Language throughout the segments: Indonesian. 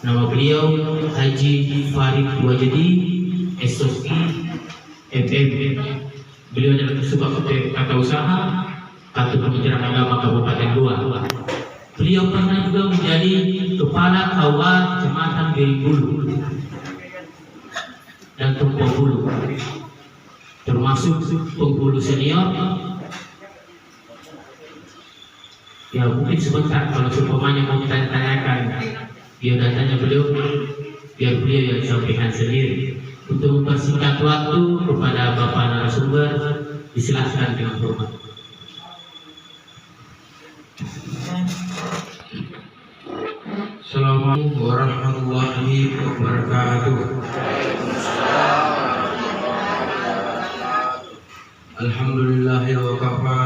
Nama beliau Haji Farid Wajdi, SOI, MM. Beliau adalah Kasubag Tata Usaha Kantor Kementerian Agama Kabupaten Goa. Beliau pernah juga menjadi Kepala KUA Kecamatan Bulu dan Bulu, termasuk penghulu senior. Ya mungkin sebentar kalau seumpamanya mau tanya-tanyakan biodatanya beliau, biar beliau yang sampaikan sendiri. Untuk mempersingkat waktu kepada Bapak narasumber, disilahkan dengan hormat. Assalamualaikum warahmatullahi wabarakatuh. Alhamdulillahi wa kafa,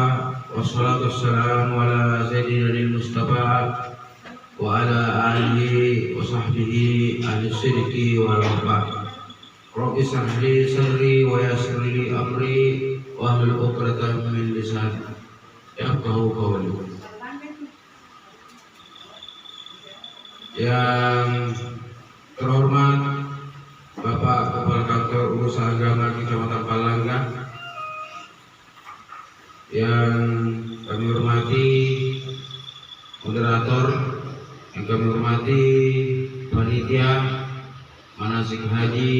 wassalatu wassalamu ala sayyidina Mustafa wa ala alihi wa sahbihi ahli sidqi wal wafa. Rabbi shrah li sadri wa yassir li amri wa hlul 'uqdatam min lisani yafqahu qawli. Yang terhormat Bapak Kepala Kantor Urusan Agama Kecamatan Palangga, yang kami hormati moderator, yang kami hormati panitia manasik haji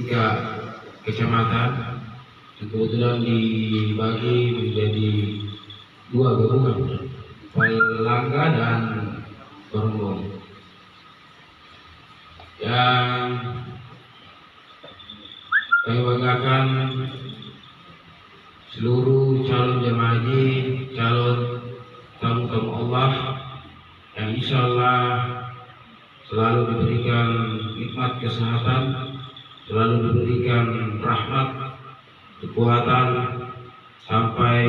3 kecamatan yang kebetulan dibagi menjadi 2 gabungan, Palangga dan Goronggong. Yang kami banggakan seluruh calon jemaah haji, calon tamu-tamu Allah yang insya Allah selalu diberikan nikmat kesehatan, selalu diberikan rahmat, kekuatan sampai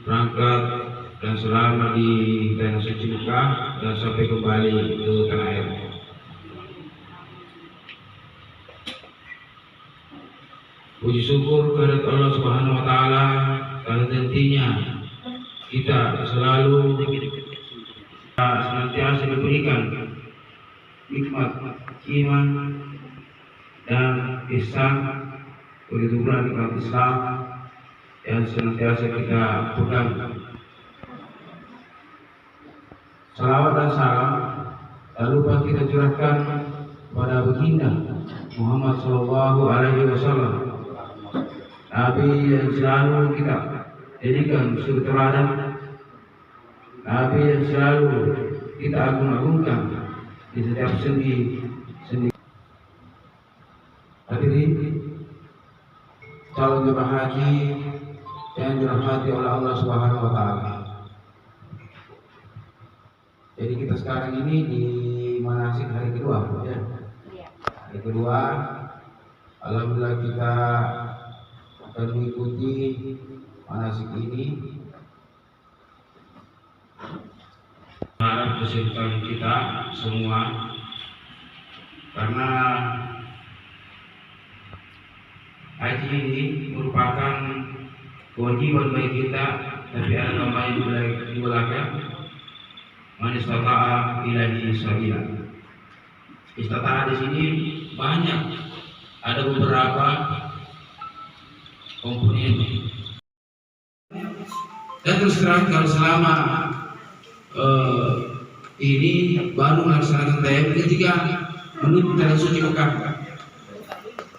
berangkat dan selama di tanah suci Mekah dan sampai kembali ke tanah air. Puji syukur kepada Allah Subhanahu wa taala karena tentunya kita selalu senantiasa diberikan nikmat iman dan ihsan, begitu pula nikmat Islam yang senantiasa kita pegang. Salawat dan salam tak lupa kita curahkan pada baginda Muhammad Sallallahu Alaihi Wasallam, Nabi yang selalu kita jadikan suri teladan, Nabi yang selalu kita agung-agungkan di setiap sendi. Hadirin calon jemaah haji yang dirahmati oleh Allah Subhanahu wa taala. Jadi kita sekarang ini di manasik hari kedua, ya. Hari kedua, alhamdulillah kita akan mengikuti manasik ini. Harap kesulitan kita semua, karena haji ini merupakan kewajiban bagi kita, tapi ada tambahan di belakang, man istata'a ilaihi sabila. Istata'a di sini banyak, ada beberapa komponen. Dan terus terang kalau selama ini baru melaksanakan tayamum ketika menuju tanah suci Mekah,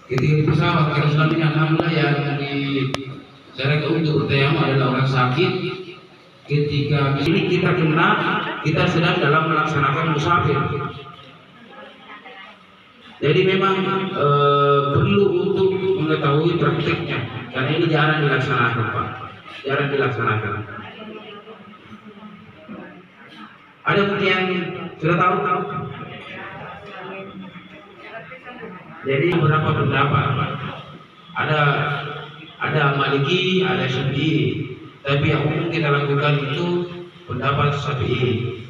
ketika di pesawat, karena selama ini alhamdulillah yang disarankan untuk bertayamum adalah orang sakit. Ketika ini kita kena, kita sedang dalam melaksanakan musafir. Jadi memang perlu untuk mengetahui praktiknya, karena ini jarang dilaksanakan, Pak. Jarang dilaksanakan. Ada mungkin yang sudah tahu? Jadi beberapa pendapat, Pak. Ada Maliki, ada Syafi'i. Tapi yang umum kita lakukan itu pendapat Syafi'i.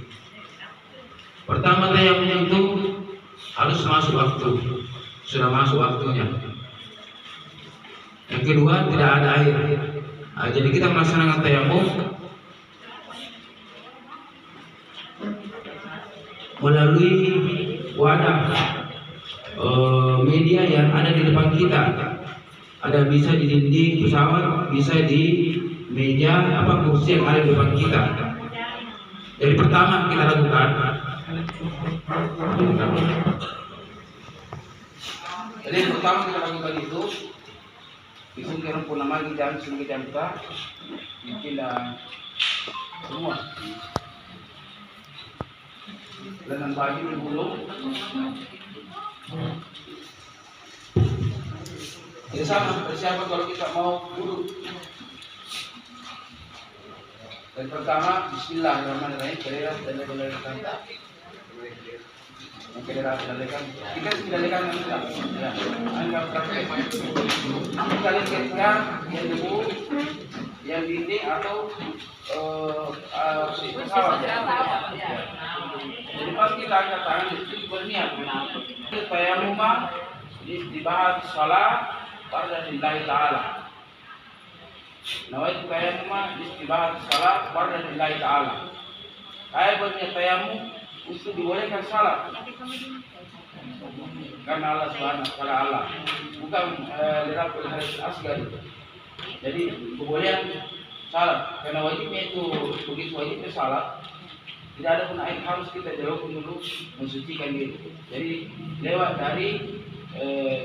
Pertama, tayamum itu harus masuk waktu, sudah masuk waktunya. Yang kedua, tidak ada air. Jadi kita melaksanakan tayamum melalui wadah media yang ada di depan kita. Ada bisa di dinding pesawat, bisa di meja kursi yang ada di depan kita. Jadi pertama kita lakukan, itu kira pun nama kita sedikit buka, bikin semua. Dengan baju di gulung. Ini sama persiapan kalau kita mau wudhu. Dan pertama, Bismillahirrahmanirrahim. Kita anggap praktek. Kalian ketika yang debu, yang dinding atau pesawat. Jadi pas kita angkat tangan itu berniat. Tayamumah dibahas salat pada lillahi ta'ala. Nawaitu tayamumah dibahas salat pada lillahi ta'ala. Saya berniat tayamum untuk dibolehkan salat. Karena Allah Subhanahu wa taala Allah, bukan lirabul hadis asgar. Jadi kebolehan salat, karena wajibnya itu begitu wajibnya salat. Tidak ada pun air harus kita jauhkan dulu mensucikan diri. Jadi lewat dari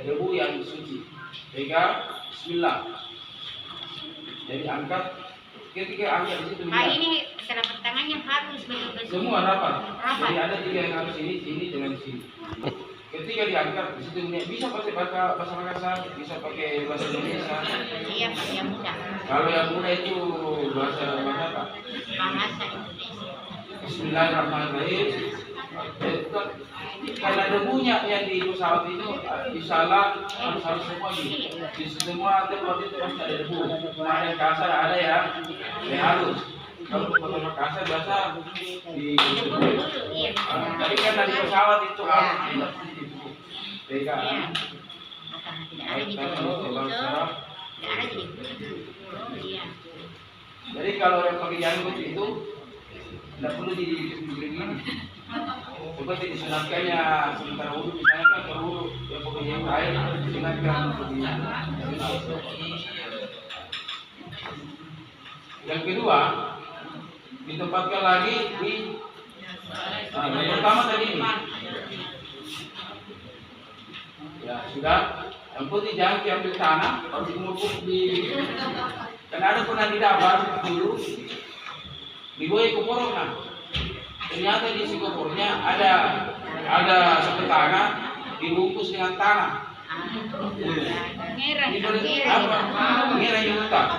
debu yang suci. Sehingga Bismillah. Jadi angkat, ketika angkat di situ. Ini telapak tangannya harus betul-betul. Semua rapat. Jadi ada 3 yang harus ini dengan sini. Ketika diangkat di situ bisa pakai bahasa Makassar, bisa pakai bahasa Indonesia. Iya, Pak, yang mudah. Kalau yang mudah itu bahasa apa? Bahasa Indonesia. Bismillahirrahmanirrahim. Karena debunya yang di pesawat itu disalah harus semua di semua tempat itu pasti ada debu. Ada yang kasar, ada yang halus. Kalau kota Makassar biasa di tapi karena di pesawat itu harus tidak jadi kalau yang pakai janggut itu tidak perlu begini. Seperti disunatkannya sementara wudhu, misalnya kan kalau wudhu yang pakai janggut air disunatkan begini. Yang kedua, ditempatkan lagi di yang pertama tadi ini. Ya sudah, yang putih jangan diambil tanah, harus dimukul di. Karena ada pernah di dapat dulu, dibawa ke porong. Ternyata di si kopornya ada satu tanah dibungkus dengan tanah. Ngerang yang utang.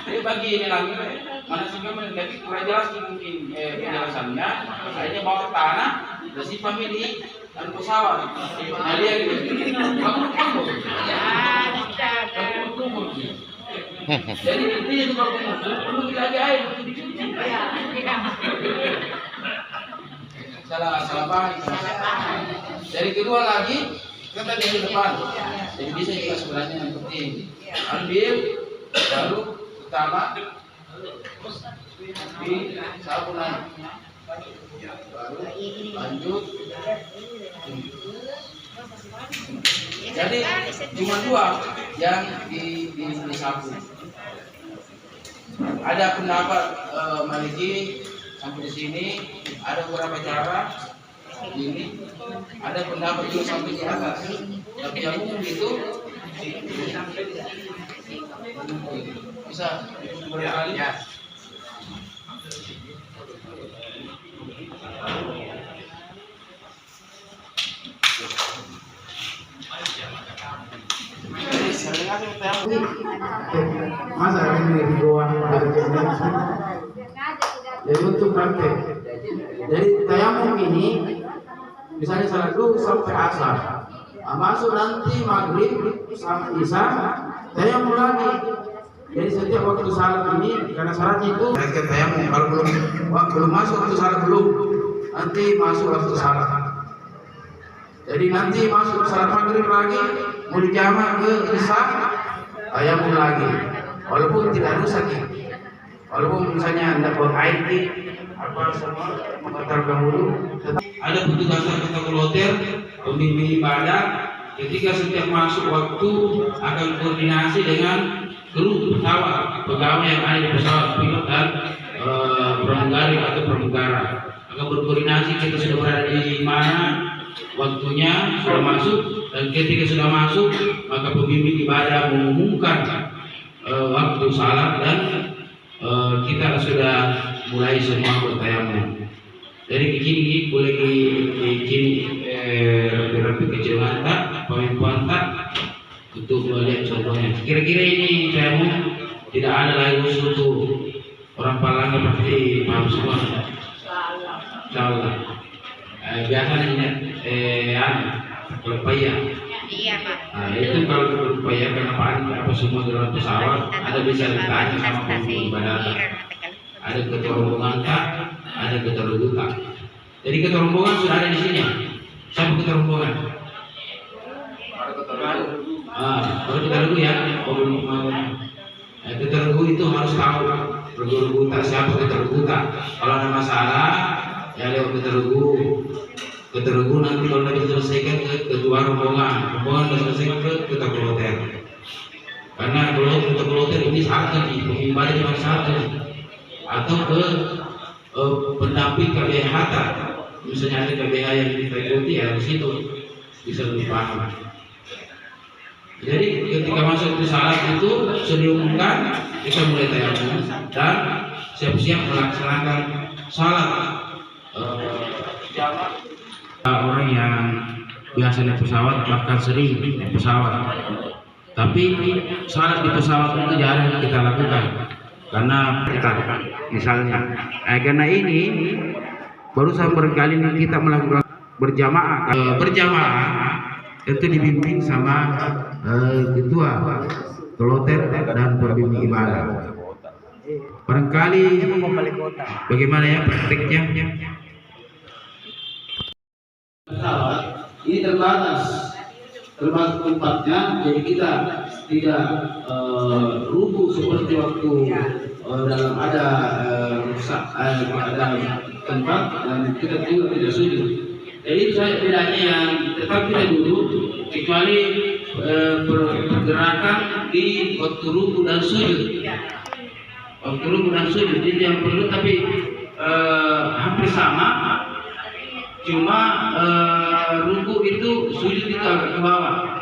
Jadi bagi ini lagi mana sih kamu tapi kurang jelas mungkin penjelasannya. Akhirnya bawa tanah dan si pemilik dan pesawat. Nah dia gitu. Jadi intinya itu kalau perlu kita lagi air untuk dicuci. Salah paham. Jadi kedua lagi kan tadi yang di depan. Jadi bisa juga sebenarnya yang penting ambil baru pertama di sabun lagi baru lanjut. Jadi cuma 2 yang disapu. Ada pendapat Maliki sampai di sini, ada beberapa cara ini, ada pendapat juga sampai di atas. Tapi yang umum itu bisa berkali. Masa ini di bawah jadi untuk praktek. Jadi tayamum ini misalnya salat dulu sampai asar, masuk nanti maghrib sampai isya tayamum lagi. Jadi setiap waktu salat ini karena salatnya itu mereka tayamum kalau belum masuk waktu salat belum, nanti masuk waktu salat. Jadi nanti masuk salat maghrib lagi mau dijamak ke isya tayamum lagi, walaupun tidak rusak. Walaupun misalnya tidak buang air apa semua membatalkan wudhu. Ada petugas kota kloter, pembimbing ibadah, ketika setiap masuk waktu akan koordinasi dengan kru pesawat, pegawai yang ada di pesawat, pilot dan pramugari atau pramugara. Akan berkoordinasi kita sudah berada di mana, waktunya sudah masuk, dan ketika sudah masuk maka pembimbing ibadah mengumumkan waktu salat dan kita sudah mulai semua bertayamum. Dari kini boleh kini rapi kecil tak, pemimpin tak untuk melihat contohnya. Kira-kira ini tayamum tidak ada lagi khusus untuk orang Palangga, pasti paham semua. Insyaallah. Biasanya kalau payah. Iya, Pak. Nah, itu kalau berupaya kenapa apa semua dalam pesawat ada bisa ditanya sama pemimpin ibadah. Ada ketua rombongan tak, ada ketua regu tak. Jadi ketua rombongan sudah ada di sini. Siapa ketua rombongan? Kalau ketua regu ya, ketua regu itu harus tahu regu tak siapa ketua regu tak. Kalau ada masalah ya lewat ketua regu. Ketua regu nanti kalau sudah diselesaikan ke ketua rombongan sudah selesai ke ketua kloter. Karena kalau ketua kloter ini satu nih, pemimpin cuma satu nih. Atau ke pendamping KBH, misalnya ada KBH yang diikuti ya di situ bisa lebih paham. Jadi ketika masuk ke salat itu sudah diumumkan, kita mulai tayamum dan siap-siap melaksanakan salat. Orang yang biasa naik pesawat bahkan sering naik pesawat, tapi salat di pesawat itu jarang kita lakukan karena kita misalnya karena ini barusan berkali ini kita melakukan berjamaah itu dibimbing sama ketua kloter dan pembimbing ibadah. Barangkali bagaimana ya praktiknya? Pesawat ini terbatas tempatnya, jadi kita tidak rubuh seperti waktu dalam ada tempat dan kita juga tidak sujud. Jadi saya bedanya yang tetap kita duduk kecuali pergerakan di waktu ruku dan sujud. Waktu ruku dan sujud jadi yang perlu tapi hampir sama. Cuma ruku itu sujud itu agak ke bawah.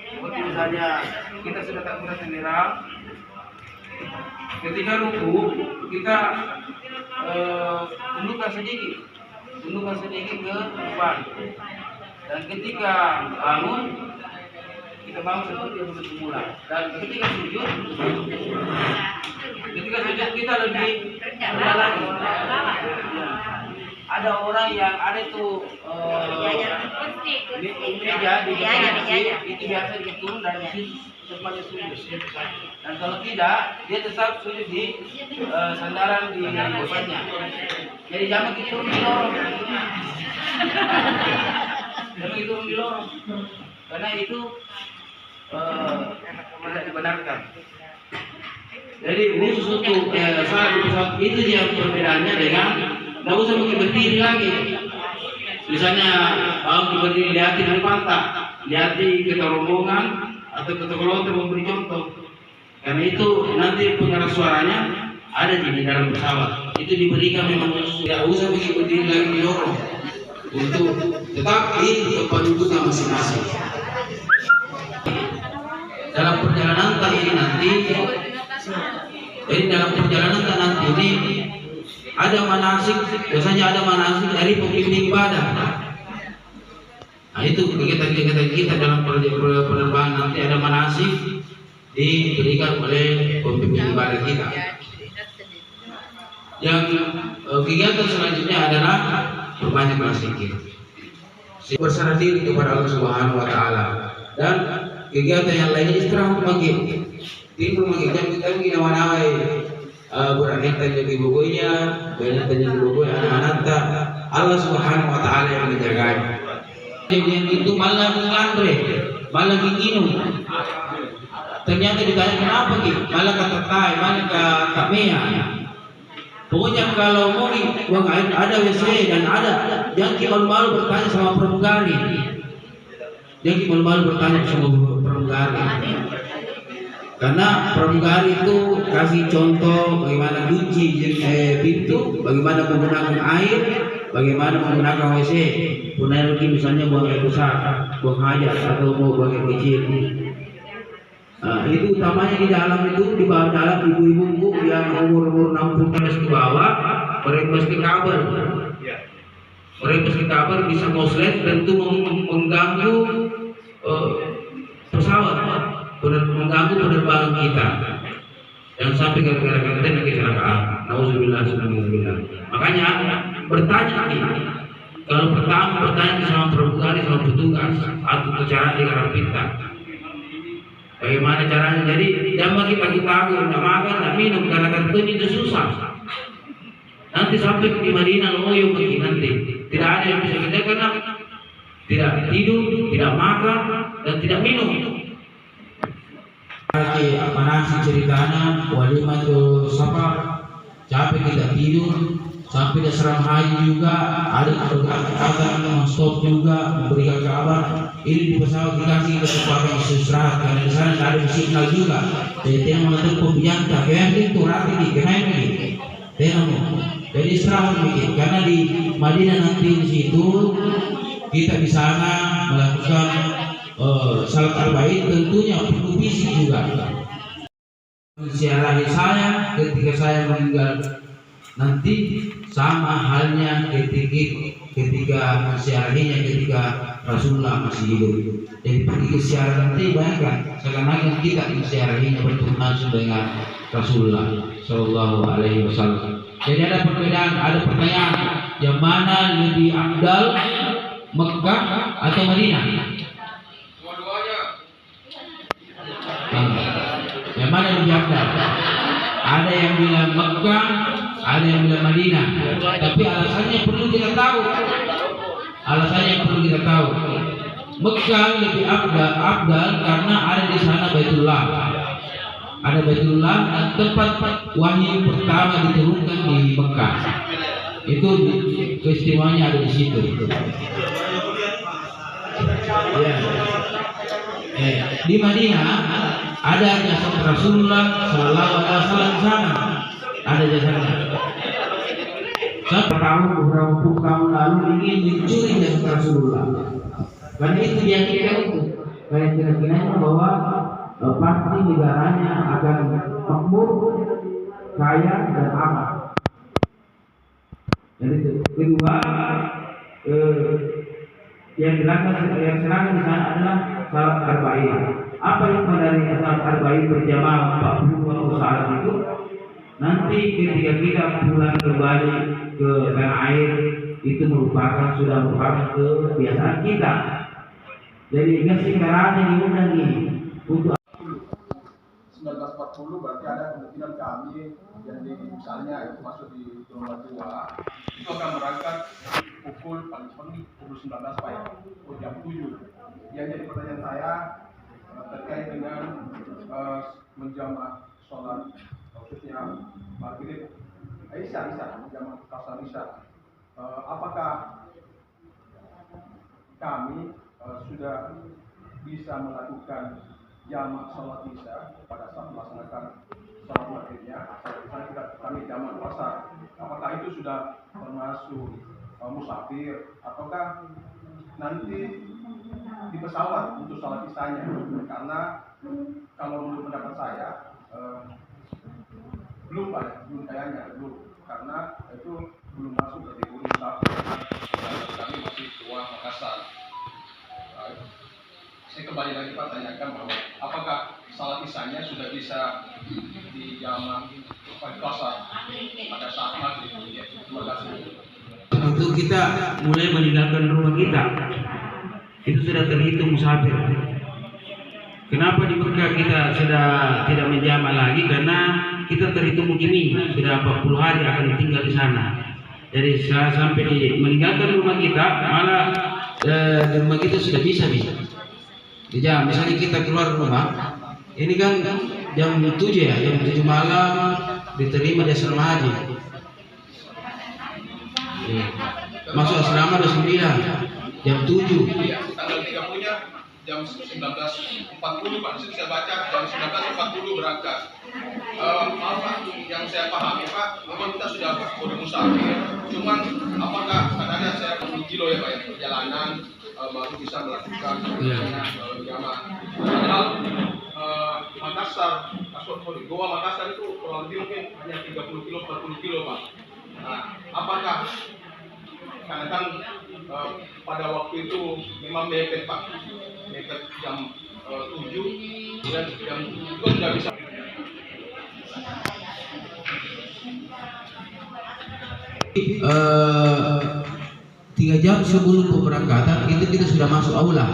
Seperti misalnya kita sudah takbirat ihram, ketika ruku kita tundukkan sedikit ke depan, dan ketika bangun kita bangun seperti yang semula, dan ketika sujud kita lebih rendah lagi. Ada orang yang ada itu meja di itu biasa dia turun dari sini tempatnya sujud. Dan kalau tidak dia tetap sujud di sandaran di depannya. Jadi jangan kita turun di lorong. Karena itu tidak dibenarkan. Jadi khusus untuk saat di pesawat itu yang perbedaannya dengan nggak usah pakai berdiri lagi. Misalnya kalau berdiri lihat di pantat, lihat di ketua rombongan atau ketua kloter memberi contoh. Karena itu nanti pengeras suaranya ada di dalam pesawat. Itu diberikan memang tidak usah pakai berdiri lagi di lorong untuk tetap di tempat duduknya masing-masing. Dalam perjalanan ini nanti ini ada manasik, biasanya ada manasik dari pembimbing ibadah. Nah itu kegiatan-kegiatan kita dalam penerbangan nanti ada manasik diberikan oleh pembimbing ibadah kita. Yang kegiatan selanjutnya adalah berbanyak zikir, berserah diri kepada Allah Subhanahu Wa Taala, dan kegiatan yang lainnya istirahat pagi. Timbul mengikat kita ginawanawai beraneka jadi bukunya, banyak jadi buku anak-anak Allah Subhanahu Wa Taala yang menjaganya. Yang itu malah ngandre, malah giginum. Ternyata ditanya kenapa ki, malah kata tai, malah kata mea. Pokoknya kalau mau buang air ada WC dan ada, jangan malu-malu bertanya sama pramugari. Jangan malu-malu bertanya sama pramugari. Karena pramugari itu kasih contoh bagaimana kunci pintu, bagaimana menggunakan air, bagaimana menggunakan WC. Punya lagi misalnya buang air besar, buang hajat atau mau buang air kecil. Nah, itu utamanya di dalam itu, di bawah dalam ibu-ibu yang umur 60 tahun ke bawah, mereka mesti kabar. Mereka mesti kabar bisa ngoslet, tentu mengganggu pesawat, mengganggu penerbangan kita. Yang sampai gara-gara kena kecelakaan. Nauzubillah. Makanya bertanya nih. Kalau pertama bertanya sama pramugari, sama petugas atau cara dengan pintar. Bagaimana caranya? Jadi jangan kita nggak makan, nggak minum karena kartun itu susah. Nanti sampai di Madinah loyo begini nanti. Tidak ada yang bisa kita karena tidak tidur, tidak makan, dan tidak minum. Mana sih ceritanya walimatul safar, capek tidak tidur, sampai di asrama haji juga ada agak non-stop juga memberikan kabar. Ini di pesawat dikasih kesempatan istirahat karena di sana ada signal juga. Jadi yang mengatur pembianta, kayak itu rapi di kemain ini. Jadi istirahat sedikit karena di Madinah nanti di situ kita di sana melakukan salat arba'in, tentunya perlu fisik juga. Siarahi saya ketika saya meninggal nanti sama halnya ketika mensiarahinya ketika Rasulullah masih hidup. Jadi pergi ke siarah nanti bayangkan seakan-akan kita mensiarahinya bertemu langsung dengan Rasulullah Shallallahu Alaihi Wasallam. Jadi ada perbedaan, ada pertanyaan, yang mana lebih afdal, Mekah atau Madinah? Yang mana lebih afdal? Ada yang bilang Mekah, ada yang bilang Madinah. Tapi alasannya perlu kita tahu. Mekah lebih afdal karena ada di sana Baitullah. Ada Baitullah dan tempat wahyu pertama diturunkan di Mekah. Itu keistimewaannya ada di situ. Ya. Di Madinah ada jasad Rasulullah Sallallahu Alaihi Wasallam di sana. Ada jasadnya. Beberapa puluh tahun lalu ingin mencuri jasad Rasulullah. Karena itu diyakinkan itu. Kayak kira-kira bahwa pasti negaranya akan makmur, kaya dan aman. Jadi itu. Kedua, yang dilakukan di sana adalah salat arba'in. Apa yang dari salat arba'in berjamaah 40 waktu salat itu? Nanti ketika kita pulang kembali ke tanah air itu sudah merupakan kebiasaan kita. Jadi kesekarang yang diundang ini untuk 1940 berarti ada kemungkinan kami yang misalnya itu masuk di gelombang 2 itu akan berangkat pukul paling cepat pukul 19 pagi jam 7. Yang jadi pertanyaan saya terkait dengan menjamak sholat khususnya maghrib Isya menjamak kasar Isya. Apakah kami sudah bisa melakukan jamak sholat Isya pada saat melaksanakan sholat maghribnya, misalnya kami jamak asar, apakah itu sudah termasuk musafir ataukah nanti di pesawat untuk sholat Isyanya? Karena kalau menurut pendapat saya belum kayaknya karena itu belum masuk kategori musafir karena kami masih keluar Makassar. Saya kembali lagi Pak tanyakan bahwa apakah salat Isyanya sudah bisa dijamak pada pada saat maghrib? Terima kasih. Waktu kita mulai meninggalkan rumah kita itu sudah terhitung musafir. Kenapa di Mekah kita sudah tidak menjamak lagi? Karena kita terhitung mukimin, sudah 40 hari akan tinggal di sana. Jadi sampai meninggalkan rumah kita malah di rumah kita sudah bisa. Ya, misalnya kita keluar rumah, ini kan jam 7 ya, jam 7 malam diterima di asrama haji. Masuk asrama jam 9, jam 7. Iya, tanggal 30-nya jam 19.40 Pak. Di situ saya baca jam 19.40 berangkat. Maaf Pak, yang saya pahami Pak, memang kita sudah kode musafir. Cuman apakah katanya saya 10 kilo ya Pak ya, perjalanan baru bisa melakukan jamaah. Padahal Makassar, Goa Makassar itu kurang lebih mungkin hanya 30 kilo, 40 kilo Pak. Nah, apakah karena kan pada waktu itu memang mepet Pak, mepet jam 7 dan jam itu sudah bisa. 3 jam sebelum pemberangkatan itu kita sudah masuk aula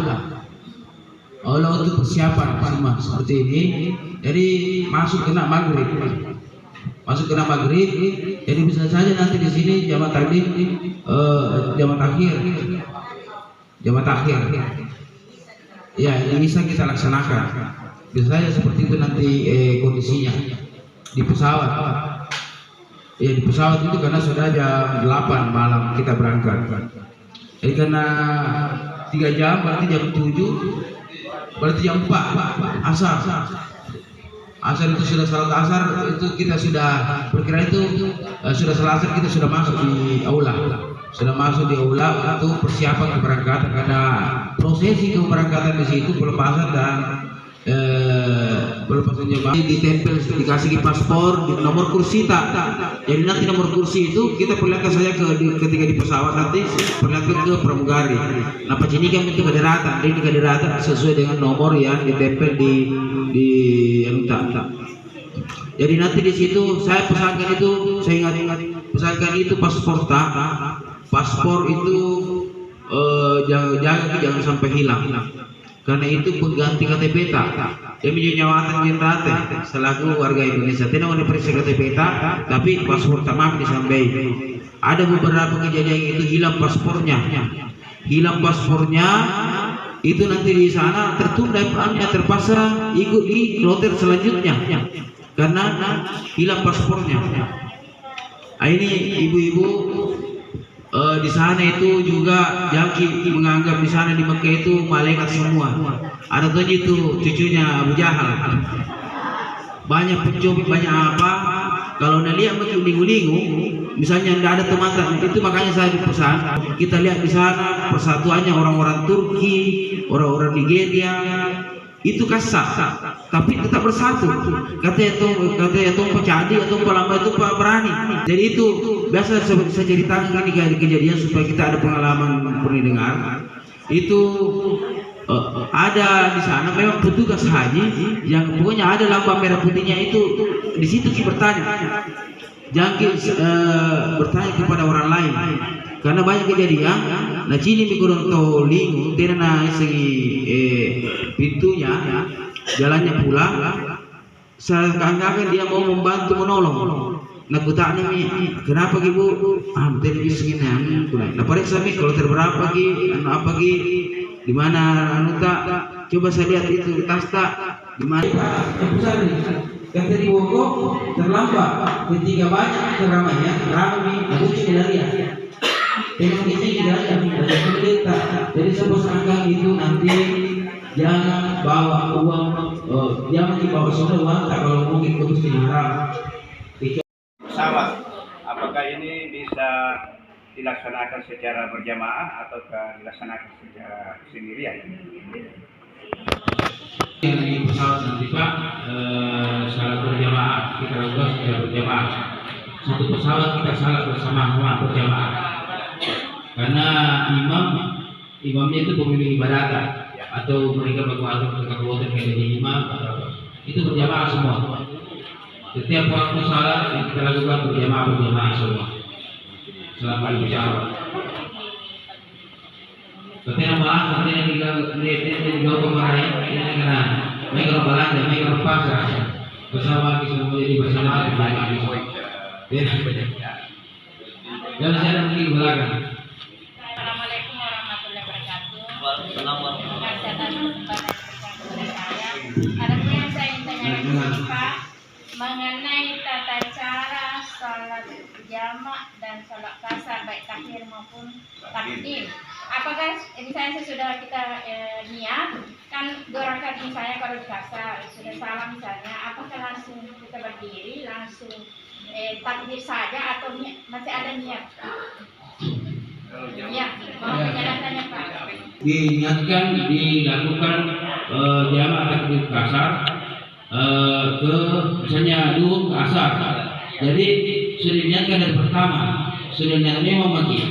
untuk persiapan semua seperti ini. Jadi masuk kena maghrib, jadi bisa saja nanti di sini jamaah takdim, jamaah takhir. Ya, ini bisa kita laksanakan. Bisa saja seperti itu nanti kondisinya di pesawat. Ya, di pesawat itu karena sudah jam 8 malam kita berangkat. Jadi karena 3 jam berarti jam 7, berarti jam 4 asar itu sudah salat asar, itu kita sudah berkira itu sudah salat asar, kita sudah masuk di aula, untuk persiapan keberangkatan. Karena prosesi keberangkatan di situ pelepasan dan pelepasan jemaah ditempel, dikasih paspor, di nomor kursi tak. Jadi nanti nomor kursi itu kita perlihatkan saja ketika di pesawat, nanti perlihatkan ke pramugari. Nah, ini kan itu kaderatan sesuai dengan nomor yang ditempel di yang tak. Jadi nanti di situ saya pesankan itu, saya ingat pesankan itu paspor tak. Paspor itu jangan sampai hilang. Karena itu pengganti KTP tak. Demi nyawatan kita selaku warga Indonesia tidak mau diperiksa KTP tak, tapi paspor tamam disampai. Ada beberapa kejadian itu hilang paspornya, itu nanti di sana tertunda, terpaksa ikut di kloter selanjutnya karena hilang paspornya. Ini ibu-ibu di sana itu juga jangki menganggap di sana di Mekah itu malaikat semua. Ada tuh itu cucunya Abu Jahal. Banyak pencuri, banyak apa. Kalau anda lihat betul lingu-lingu, misalnya tidak ada teman itu, makanya saya dipesan kita lihat di sana persatuannya orang-orang Turki, orang-orang Nigeria. Itu kasar, tapi tetap bersatu. Katanya itu pecadi atau pelamba itu berani. Jadi itu biasa saya ceritakan ini kejadian supaya kita ada pengalaman pendengar. Itu ada di sana memang petugas haji yang pokoknya ada lambang merah putihnya itu. Di situ kita bertanya, jangan bertanya kepada orang lain. Karena banyak kejadian, nah sini mikurang tau lingu, tidak na segi pintunya, jalannya pulang, seakan-akan dia mau membantu menolong. Nah kutanya kenapa ibu? Tidak bisa gini, nah periksa kalau terberapa apa di mana tak? Coba saya lihat itu tas tak, di mana? Kata di Bogor terlambat, ketika banyak keramainya, ramai, lucu dari ya. Memang ini tidak ada pendeta. Jadi sepesankan itu nanti jangan bawa uang, jangan dibawa semua uang. Kalau mungkin khusus dilarang. Pesawat, apakah ini bisa dilaksanakan secara berjamaah atau dilaksanakan secara sendirian? Yang di pesawat nanti Pak, salat berjamaah, kita lakukan secara berjamaah. Satu pesawat kita salat bersama-sama berjamaah. Karena imamnya itu pemimpin ibadat atau mereka melakukan kekuatan kayak jadi imam, itu berjamaah semua. Setiap waktu salat kita lakukan berjamaah semua selama di pesawat. Katanya maaf, katanya digau kemarin ini karena mereka Belanda, mereka pasar bersama kita menjadi bersama berjamaah. Dan saya lagi belakang. Assalamualaikum warahmatullahi wabarakatuh. Ada yang saya ingin tanyakan Pak mengenai tata cara salat jamak dan salat kasar baik takhir maupun takdim. Apakah misalnya sesudah kita niat kan 2 rakaat misalnya kalau di kasar sudah salam misalnya, apakah langsung kita berdiri langsung takbir saja atau masih ada niat? Niat, mau penjelasannya Pak. Diingatkan dilakukan jamak takbir kasar ke misalnya duhur ke asar. Jadi sudah diniatkan dari pertama, sudah niatnya mau mati.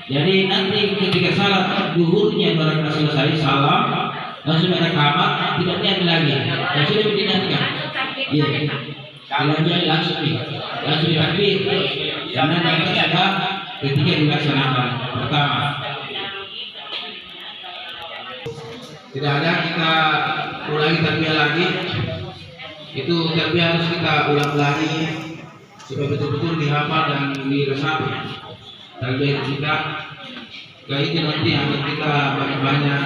Jadi nanti ketika salat duhurnya barang selesai salam langsung ada kamat, tidak niat lagi. Dan sudah diniatkan. Iya. Langsung takbir. Karena mereka sudah ketika dilaksanakan pertama. Tidak ada kita ulangi takbir lagi. Itu takbir harus kita ulang lagi supaya betul-betul dihafal dan diresapi. Takbir kita kayak itu nanti akan kita banyak-banyak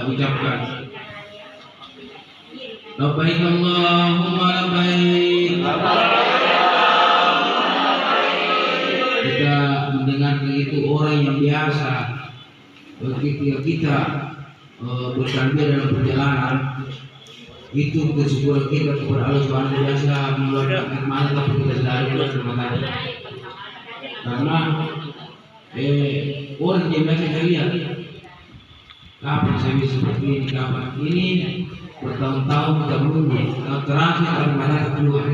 ucapkan. Labbaik Allahumma labbaik. Kita mendengarkan itu orang yang biasa. Ketika kita bertakbir dalam perjalanan, itu kesyukuran kita kepada Allah Subhanahu wa taala mengeluarkan kemana tapi kita sedari terima kasih. Karena orang yang biasa lihat kapan saya bisa seperti ini, kapan ini bertahun-tahun kita menunggu, terakhir akan mana keluar.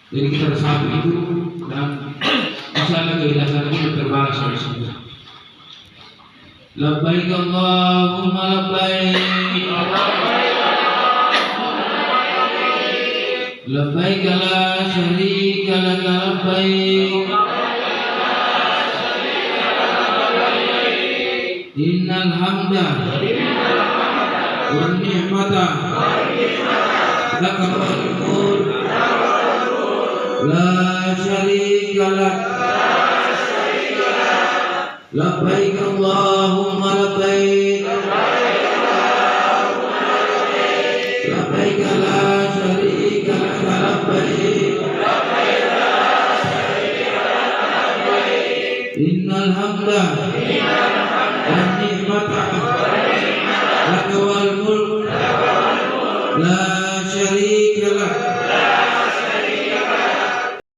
Jadi kita harus sabar itu dan insyaallah keikhlasan kita terbalas oleh Allah. Labbaik Allahumma labbaik. Labbaik la syarika lak labbaik. Innal hamda wan ni'mata laka wal mulk la syarika lak. Labbaik Allahumma labbaik. Labbaik la syarika lak labbaik. Innal hamda wan ni'mata laka wal mulk la